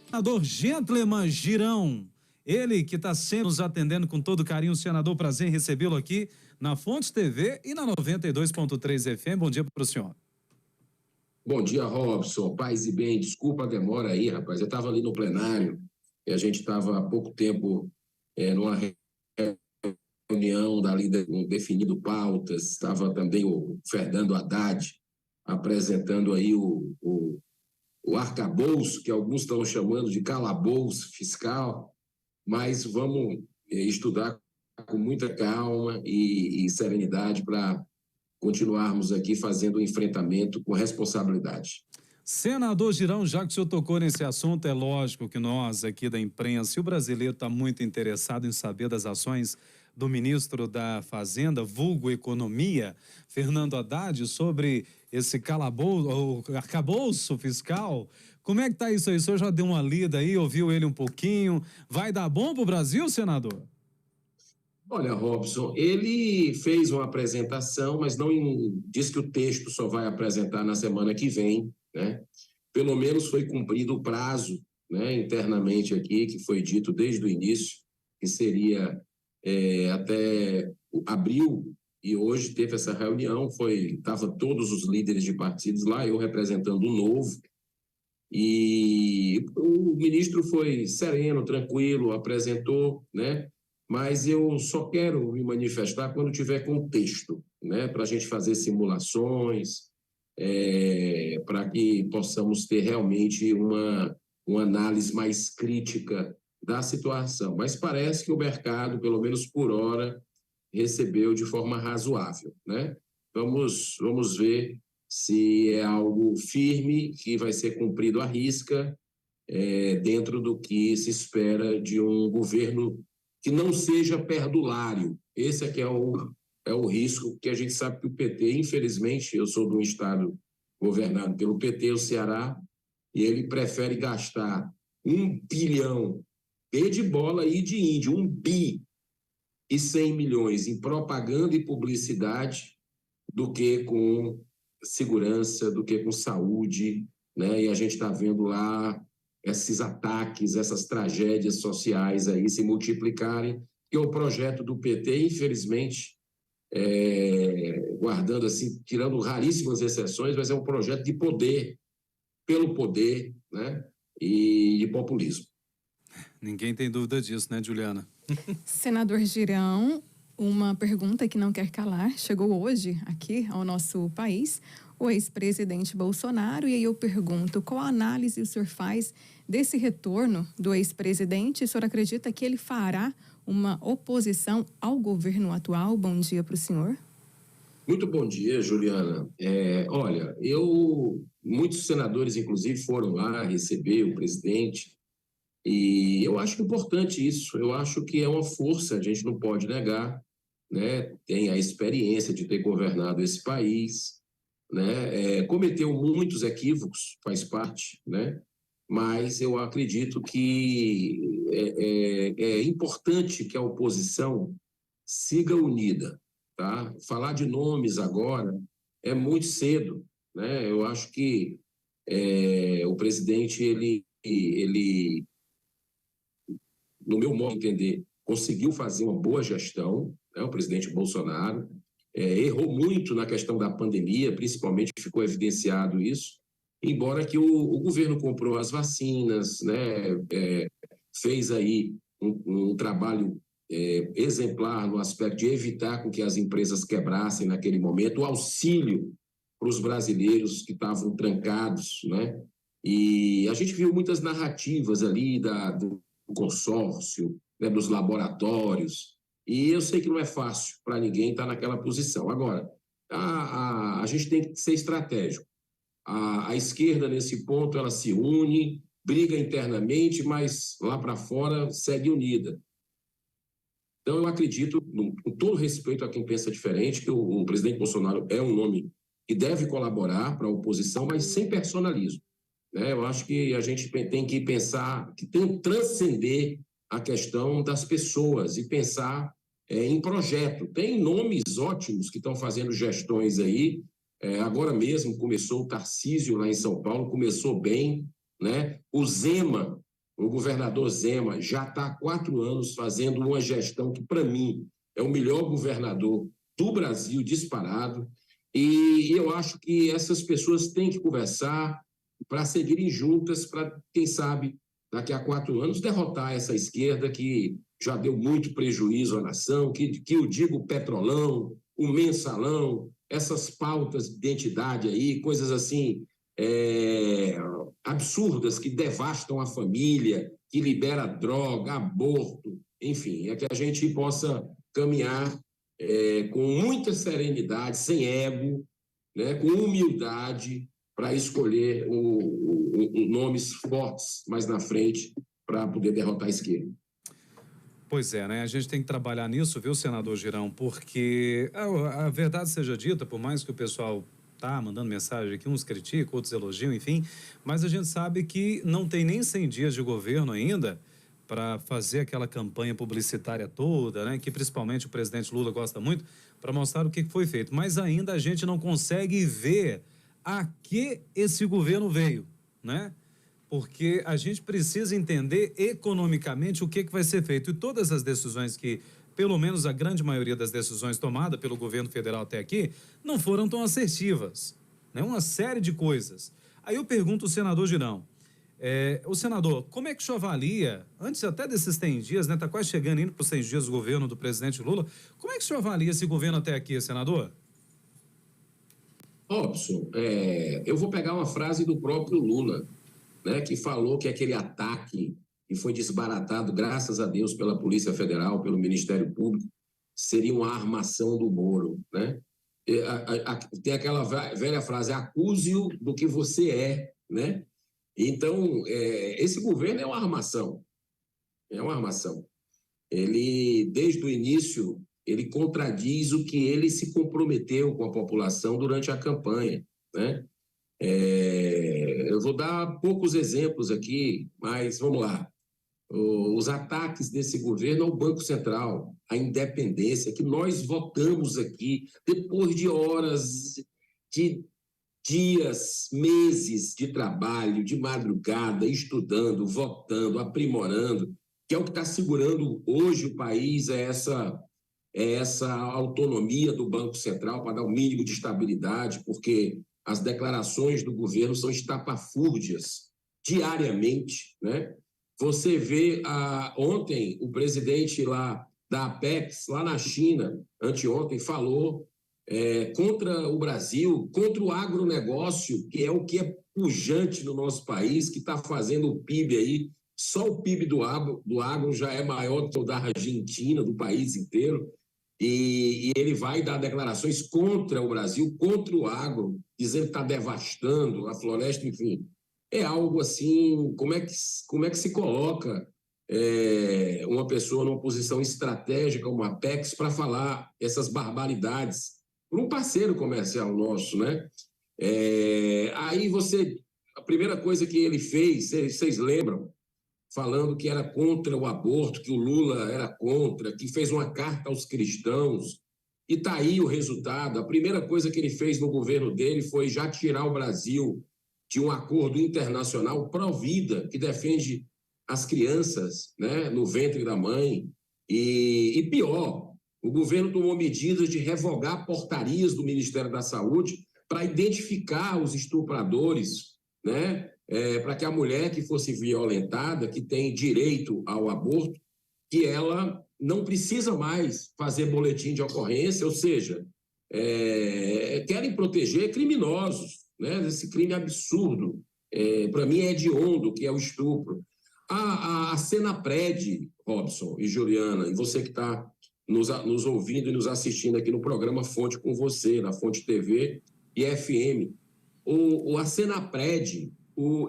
Senador Gentleman Girão, ele que está sempre nos atendendo com todo carinho. Senador, prazer em recebê-lo aqui na Fontes TV e na 92.3 FM. Bom dia para o senhor. Bom dia, Robson. Paz e bem. Desculpa a demora aí, rapaz. Eu estava ali no plenário e a gente estava há pouco tempo numa reunião dali definindo pautas. Estava também o Fernando Haddad apresentando aí o arcabouço, que alguns estão chamando de calabouço fiscal, mas vamos estudar com muita calma e serenidade para continuarmos aqui fazendo o enfrentamento com responsabilidade. Senador Girão, já que o senhor tocou nesse assunto, é lógico que nós aqui da imprensa e o brasileiro está muito interessado em saber das ações do ministro da Fazenda, vulgo Economia, Fernando Haddad, sobre esse arcabouço fiscal. Como é que está isso aí? O senhor já deu uma lida aí, ouviu ele um pouquinho? Vai dar bom para o Brasil, senador? Olha, Robson, ele fez uma apresentação, mas não diz que o texto só vai apresentar na semana que vem, né? Pelo menos foi cumprido o prazo, né, internamente aqui, que foi dito desde o início, que seria até abril, e hoje teve essa reunião, estavam todos os líderes de partidos lá, eu representando o Novo, e o ministro foi sereno, tranquilo, apresentou, né? Mas eu só quero me manifestar quando tiver contexto, né, para a gente fazer simulações, para que possamos ter realmente uma análise mais crítica da situação. Mas parece que o mercado, pelo menos por hora, recebeu de forma razoável, né? Vamos ver se é algo firme, que vai ser cumprido à risca, dentro do que se espera de um governo que não seja perdulário. Esse é que é o risco, que a gente sabe que o PT, infelizmente, eu sou de um estado governado pelo PT, o Ceará, e ele prefere gastar 1 bilhão, B de bola e de índio, 1 bi e 100 milhões em propaganda e publicidade, do que com segurança, do que com saúde, né? E a gente está vendo lá esses ataques, essas tragédias sociais aí se multiplicarem, que o projeto do PT, infelizmente, guardando assim, tirando raríssimas exceções, mas é um projeto de poder, pelo poder, né? E de populismo. Ninguém tem dúvida disso, né, Juliana? Senador Girão, uma pergunta que não quer calar, chegou hoje aqui ao nosso país, o ex-presidente Bolsonaro, e aí eu pergunto, qual análise o senhor faz desse retorno do ex-presidente? O senhor acredita que ele fará uma oposição ao governo atual? Bom dia para o senhor. Muito bom dia, Juliana. Olha, muitos senadores, inclusive, foram lá receber o presidente, e eu acho importante isso. Eu acho que é uma força, a gente não pode negar, né? Tem a experiência de ter governado esse país, né? Cometeu muitos equívocos, faz parte, né? Mas eu acredito que é importante que a oposição siga unida, tá? Falar de nomes agora é muito cedo, né? Eu acho que o presidente, ele, no meu modo de entender, conseguiu fazer uma boa gestão, né? O presidente Bolsonaro errou muito na questão da pandemia, principalmente, ficou evidenciado isso, embora que o governo comprou as vacinas, né? Fez aí um trabalho exemplar no aspecto de evitar com que as empresas quebrassem naquele momento, o auxílio para os brasileiros que estavam trancados, né? E a gente viu muitas narrativas ali do consórcio, né, dos laboratórios, e eu sei que não é fácil para ninguém estar naquela posição. Agora, a gente tem que ser estratégico. A esquerda, nesse ponto, ela se une, briga internamente, mas lá para fora segue unida. Então, eu acredito, com todo respeito a quem pensa diferente, que o presidente Bolsonaro é um nome que deve colaborar para a oposição, mas sem personalismo, né? Eu acho que a gente tem que pensar, que tem que transcender a questão das pessoas e pensar em projeto. Tem nomes ótimos que estão fazendo gestões aí. Agora mesmo começou o Tarcísio lá em São Paulo, começou bem, né? O Zema O governador Zema já está há 4 anos fazendo uma gestão que, para mim, é o melhor governador do Brasil, disparado. E eu acho que essas pessoas têm que conversar para seguirem juntas, para, quem sabe, daqui a 4 anos, derrotar essa esquerda que já deu muito prejuízo à nação, que eu digo petrolão, o mensalão, essas pautas de identidade aí, coisas assim, absurdas que devastam a família, que libera droga, aborto, enfim, é que a gente possa caminhar com muita serenidade, sem ego, né, com humildade, para escolher nomes fortes mais na frente para poder derrotar a esquerda. Pois é, né? A gente tem que trabalhar nisso, viu, senador Girão? Porque a verdade seja dita, por mais que o pessoal tá mandando mensagem aqui, uns criticam, outros elogiam, enfim, mas a gente sabe que não tem nem 100 dias de governo ainda para fazer aquela campanha publicitária toda, né? Que principalmente o presidente Lula gosta muito, para mostrar o que foi feito. Mas ainda a gente não consegue ver a que esse governo veio, né? Porque a gente precisa entender economicamente o que vai ser feito. E todas as decisões que, pelo menos a grande maioria das decisões tomadas pelo governo federal até aqui, não foram tão assertivas, né? Uma série de coisas. Aí eu pergunto ao senador Girão, o senador, como é que o senhor avalia, antes até desses 100 dias, né? Está quase chegando, indo para os 100 dias do governo do presidente Lula, como é que o senhor avalia esse governo até aqui, senador? Robson, eu vou pegar uma frase do próprio Lula, né, que falou que aquele ataque que foi desbaratado, graças a Deus, pela Polícia Federal, pelo Ministério Público, seria uma armação do Moro, né? Tem aquela velha frase, acuse-o do que você é, né? Então, esse governo é uma armação, Ele, desde o início, ele contradiz o que ele se comprometeu com a população durante a campanha, né? Eu vou dar poucos exemplos aqui, mas vamos lá. Os ataques desse governo ao Banco Central, a independência, que nós votamos aqui, depois de horas, de dias, meses de trabalho, de madrugada, estudando, votando, aprimorando, que é o que está segurando hoje o país, essa autonomia do Banco Central para dar o mínimo de estabilidade, porque as declarações do governo são estapafúrdias diariamente, né? Você vê, ontem, o presidente lá da Apex, lá na China, anteontem, falou contra o Brasil, contra o agronegócio, que é o que é pujante no nosso país, que está fazendo o PIB aí. Só o PIB do agro já é maior do que o da Argentina, do país inteiro. E ele vai dar declarações contra o Brasil, contra o agro, dizendo que está devastando a floresta, enfim. É algo assim, como é que se coloca uma pessoa numa posição estratégica como a Apex para falar essas barbaridades por um parceiro comercial nosso, né? Aí a primeira coisa que ele fez, vocês lembram, falando que era contra o aborto, que o Lula era contra, que fez uma carta aos cristãos, e está aí o resultado. A primeira coisa que ele fez no governo dele foi já tirar o Brasil de um acordo internacional pró-vida, que defende as crianças, né, no ventre da mãe. E pior, o governo tomou medidas de revogar portarias do Ministério da Saúde para identificar os estupradores, né? Para que a mulher que fosse violentada, que tem direito ao aborto, que ela não precisa mais fazer boletim de ocorrência, ou seja, querem proteger criminosos, né? Esse crime absurdo, para mim é hediondo, que é o estupro. A Senapred, Robson e Juliana, e você que está nos ouvindo e nos assistindo aqui no programa Fonte com você, na Fonte TV e FM, a Senapred,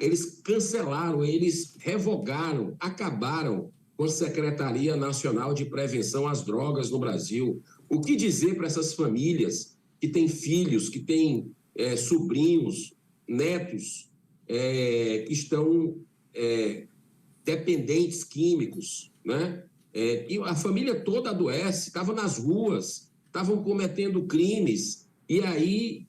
eles cancelaram, eles revogaram, acabaram com a Secretaria Nacional de Prevenção às Drogas no Brasil. O que dizer para essas famílias que têm filhos, que têm sobrinhos, netos, que estão dependentes químicos, né? E a família toda adoece, estavam nas ruas, estavam cometendo crimes, e aí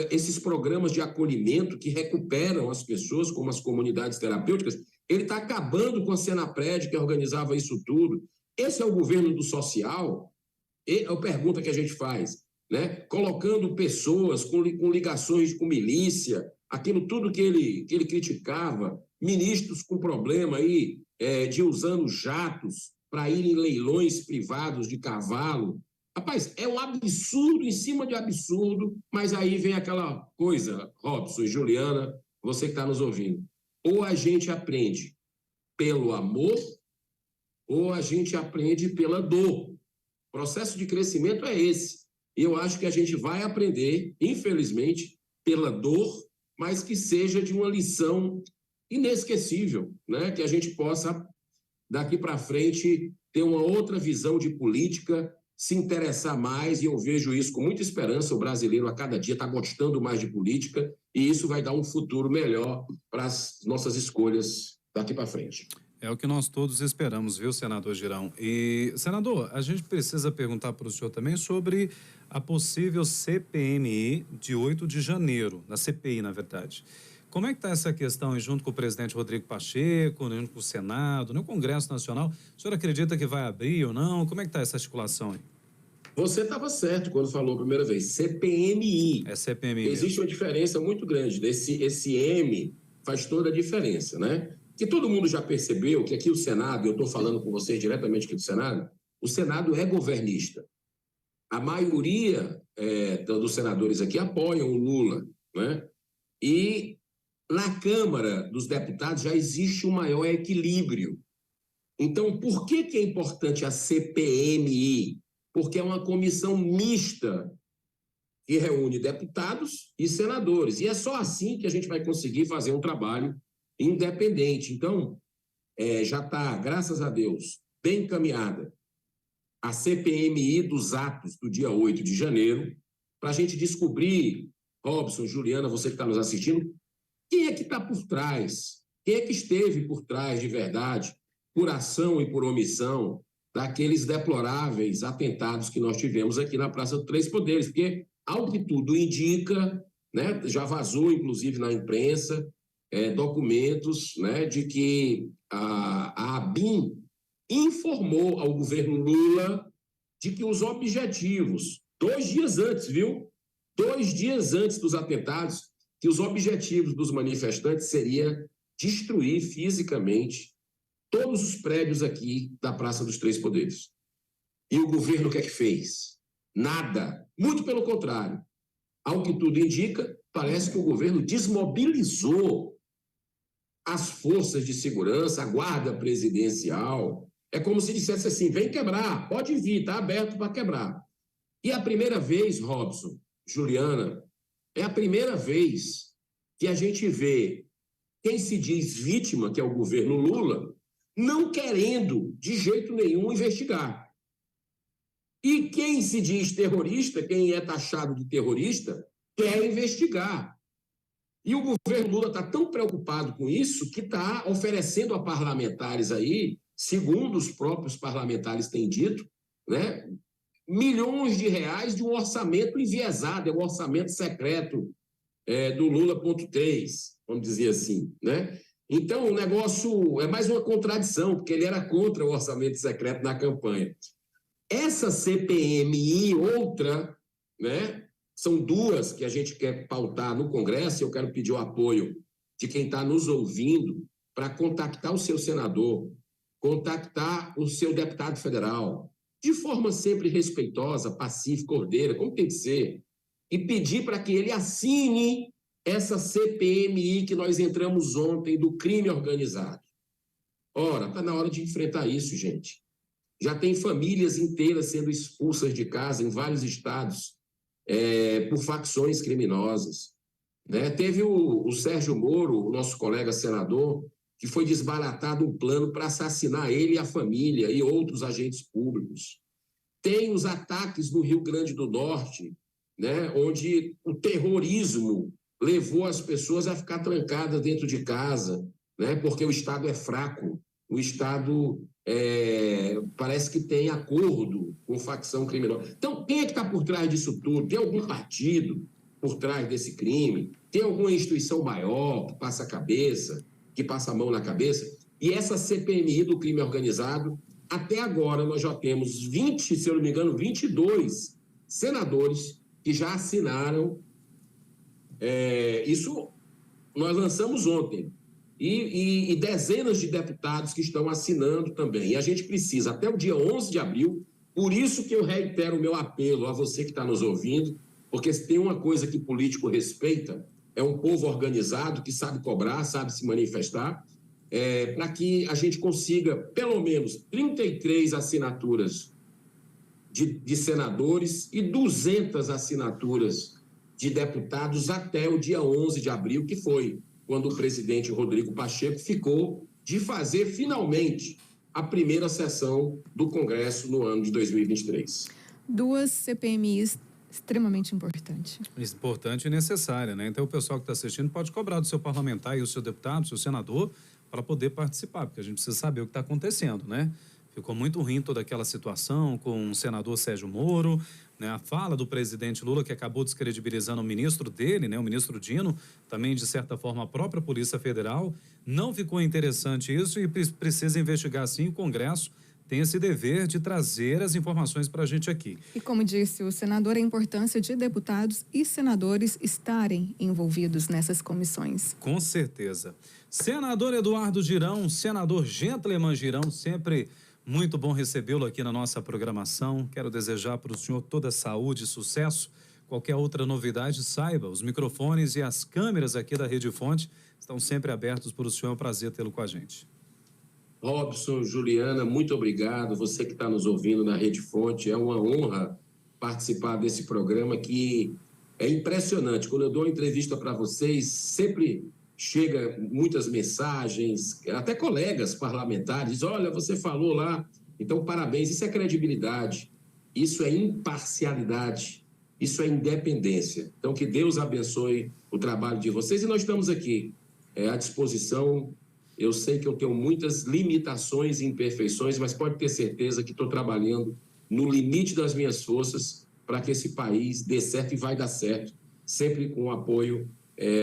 esses programas de acolhimento que recuperam as pessoas, como as comunidades terapêuticas, Ele está acabando com a Senapred, que organizava isso tudo. Esse é o governo do social? É a pergunta que a gente faz, né? Colocando pessoas com ligações com milícia, aquilo tudo que ele criticava, ministros com problema aí, de usando jatos para ir em leilões privados de cavalo. Rapaz, é um absurdo em cima de absurdo, mas aí vem aquela coisa, Robson e Juliana, você que está nos ouvindo. Ou a gente aprende pelo amor, ou a gente aprende pela dor. O processo de crescimento é esse. E eu acho que a gente vai aprender, infelizmente, pela dor, mas que seja de uma lição inesquecível, né? Que a gente possa, daqui para frente, ter uma outra visão de política, se interessar mais, e eu vejo isso com muita esperança. O brasileiro, a cada dia, está gostando mais de política, e isso vai dar um futuro melhor para as nossas escolhas daqui para frente. É o que nós todos esperamos, viu, senador Girão? E, senador, a gente precisa perguntar para o senhor também sobre a possível CPMI de 8 de janeiro, na CPI, na verdade. Como é que está essa questão aí, junto com o presidente Rodrigo Pacheco, junto com o Senado, no Congresso Nacional? O senhor acredita que vai abrir ou não? Como é que está essa articulação aí? Você estava certo quando falou a primeira vez, CPMI. É CPMI. Existe uma diferença muito grande. Esse M faz toda a diferença, né? Que todo mundo já percebeu que aqui o Senado, eu estou falando com vocês diretamente aqui do Senado, o Senado é governista. A maioria dos senadores aqui apoiam o Lula, né? E na Câmara dos Deputados já existe um maior equilíbrio. Então, por que é importante a CPMI? Porque é uma comissão mista que reúne deputados e senadores. E é só assim que a gente vai conseguir fazer um trabalho independente. Então, já está, graças a Deus, bem encaminhada a CPMI dos atos do dia 8 de janeiro, para a gente descobrir, Robson, Juliana, você que está nos assistindo, quem é que está por trás, quem é que esteve por trás de verdade, por ação e por omissão, daqueles deploráveis atentados que nós tivemos aqui na Praça dos Três Poderes, porque, ao que tudo indica, né, já vazou, inclusive, na imprensa, documentos, né, de que a ABIN informou ao governo Lula de que os objetivos, 2 dias antes, viu? 2 dias antes dos atentados, que os objetivos dos manifestantes seria destruir fisicamente todos os prédios aqui da Praça dos Três Poderes. E o governo o que é que fez? Nada. Muito pelo contrário. Ao que tudo indica, parece que o governo desmobilizou as forças de segurança, a guarda presidencial. É como se dissesse assim, vem quebrar, pode vir, está aberto para quebrar. E a primeira vez, Robson, Juliana, é a primeira vez que a gente vê quem se diz vítima, que é o governo Lula, não querendo de jeito nenhum investigar. E quem se diz terrorista, quem é taxado de terrorista, quer investigar. E o governo Lula está tão preocupado com isso que está oferecendo a parlamentares aí, segundo os próprios parlamentares têm dito, né, milhões de reais de um orçamento enviesado, é um orçamento secreto do Lula.3, vamos dizer assim, né? Então, o negócio é mais uma contradição, porque ele era contra o orçamento secreto na campanha. Essa CPMI, outra, né? São 2 que a gente quer pautar no Congresso, e eu quero pedir o apoio de quem está nos ouvindo para contactar o seu senador, contactar o seu deputado federal, de forma sempre respeitosa, pacífica, ordeira, como tem que ser, e pedir para que ele assine essa CPMI que nós entramos ontem do crime organizado. Ora, está na hora de enfrentar isso, gente. Já tem famílias inteiras sendo expulsas de casa em vários estados por facções criminosas, né? Teve o Sérgio Moro, o nosso colega senador, que foi desbaratado um plano para assassinar ele e a família e outros agentes públicos. Tem os ataques no Rio Grande do Norte, né, onde o terrorismo levou as pessoas a ficar trancadas dentro de casa, né, porque o Estado é fraco, o Estado parece que tem acordo com facção criminosa. Então, quem é que está por trás disso tudo? Tem algum partido por trás desse crime? Tem alguma instituição maior que passa a cabeça, que passa a mão na cabeça? E essa CPMI do crime organizado, até agora nós já temos 20, se eu não me engano, 22 senadores que já assinaram. Isso nós lançamos ontem. E dezenas de deputados que estão assinando também. E a gente precisa, até o dia 11 de abril, por isso que eu reitero o meu apelo a você que está nos ouvindo, porque se tem uma coisa que político respeita, é um povo organizado que sabe cobrar, sabe se manifestar, para que a gente consiga pelo menos 33 assinaturas de senadores e 200 assinaturas de deputados até o dia 11 de abril, que foi quando o presidente Rodrigo Pacheco ficou de fazer finalmente a primeira sessão do Congresso no ano de 2023. Duas CPMIs extremamente importantes. Importante e necessária, né? Então o pessoal que está assistindo pode cobrar do seu parlamentar e o seu deputado, o seu senador, para poder participar, porque a gente precisa saber o que está acontecendo, né? Ficou muito ruim toda aquela situação com o senador Sérgio Moro, né? A fala do presidente Lula, que acabou descredibilizando o ministro dele, né? O ministro Dino, também de certa forma a própria Polícia Federal. Não ficou interessante isso e precisa investigar sim. O Congresso tem esse dever de trazer as informações para a gente aqui. E como disse o senador, a importância de deputados e senadores estarem envolvidos nessas comissões. Com certeza. Senador Eduardo Girão, senador Gentleman Girão, sempre muito bom recebê-lo aqui na nossa programação. Quero desejar para o senhor toda saúde e sucesso. Qualquer outra novidade, saiba, os microfones e as câmeras aqui da Rede Fonte estão sempre abertos para o senhor. É um prazer tê-lo com a gente. Robson, Juliana, muito obrigado. Você que está nos ouvindo na Rede Fonte, é uma honra participar desse programa que é impressionante. Quando eu dou uma entrevista para vocês, sempre chega muitas mensagens, até colegas parlamentares, olha, você falou lá, então parabéns. Isso é credibilidade, isso é imparcialidade, isso é independência. Então que Deus abençoe o trabalho de vocês e nós estamos aqui à disposição. Eu sei que eu tenho muitas limitações e imperfeições, mas pode ter certeza que estou trabalhando no limite das minhas forças para que esse país dê certo e vai dar certo, sempre com o apoio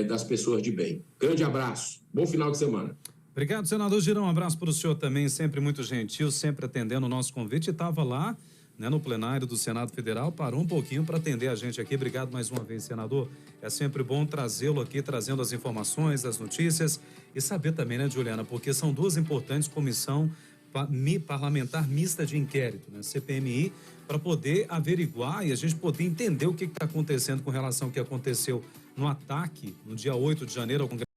das pessoas de bem. Grande abraço, bom final de semana. Obrigado, senador Girão. Um abraço para o senhor também, sempre muito gentil, sempre atendendo o nosso convite. Estava lá, né, no plenário do Senado Federal, parou um pouquinho para atender a gente aqui. Obrigado mais uma vez, senador. É sempre bom trazê-lo aqui, trazendo as informações, as notícias e saber também, né, Juliana, porque são duas importantes comissão parlamentar mista de inquérito, né, CPMI, para poder averiguar e a gente poder entender o que está acontecendo com relação ao que aconteceu no ataque no dia 8 de janeiro ao Congresso.